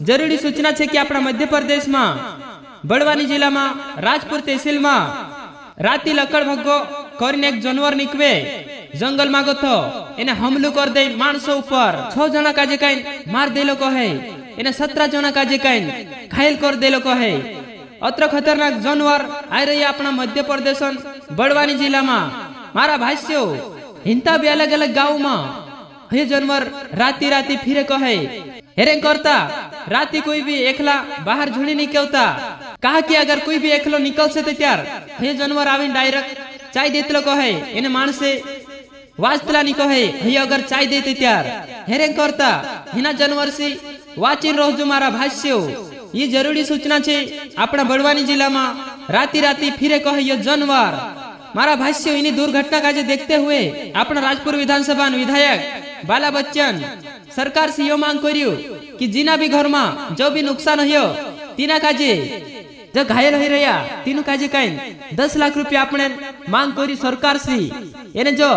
जरूरी सूचना है कि अपना मध्य प्रदेश में बड़वानी जिला में राजपुर तहसील में राती लकड़ भग्गो कर एक जानवर निकवे जंगल में गो तो एने हमलो कर दे मानसों ऊपर 6 जना काजे कहीं मार दे लो है एने 17 जना काजे कहीं घायल कर दे लो है। अत्र खतरनाक जानवर आ रही अपना मध्य प्रदेश बड़वानी जिला में मारा भाष्यो हिंता भी अलग अलग गाँव में ये जानवर राती राती फिरे कहे हेरे करता राती कोई भी एकला बाहर झुड़ी निकलता कहा कि अगर कोई भी एकलो निकल से तो त्यार ये जानवर आवी डायरेक्ट चाय देते कहे एने मानसे वास्तला नहीं कहे हे अगर चाय देते त्यार हेरे करता हिना जानवर से वाचिन रोज मारा भाष्यो ये जरूरी सूचना है अपना बड़वानी जिला में राती राती फिरे कहे ये जानवर मारा भाष्यो इन्हीं दुर्घटना का देखते हुए अपना राजपुर विधानसभा विधायक बाला बच्चन सरकार से यो मांग करियो कि जिना भी घर में जो भी नुकसान हो तीना काजे जो घायल हो रहा तीनों काजे कहीं 10 लाख रुपया अपने मांग करी सरकार से एने जो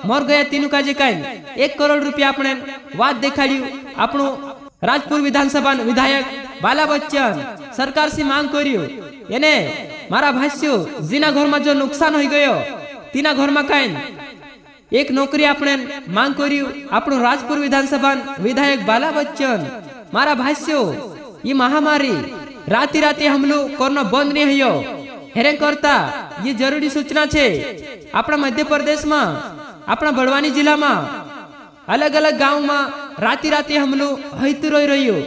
मर गया तीनों काजे कहीं 1 करोड़ रुपया अपने वाद देखाड़ू अपनो राजपुर विधानसभा विधायक बाला बच्चन सरकार से मांग करियो एने मारा भाष्यो जिना घर में जो नुकसान हो गयो तीना घर में कहीं एक नौकरी अपने मांग करियो अपनो राजपुर विधानसभा विधायक बाला बच्चन मारा भाष्यो ये महामारी राती राती हमलो करना बंद नहीं हो हेरे करता ये जरूरी सूचना है अपना मध्य प्रदेश में अपना बड़वानी जिला में अलग अलग गाँव में राती राती हमलो हईतु रही रही हो।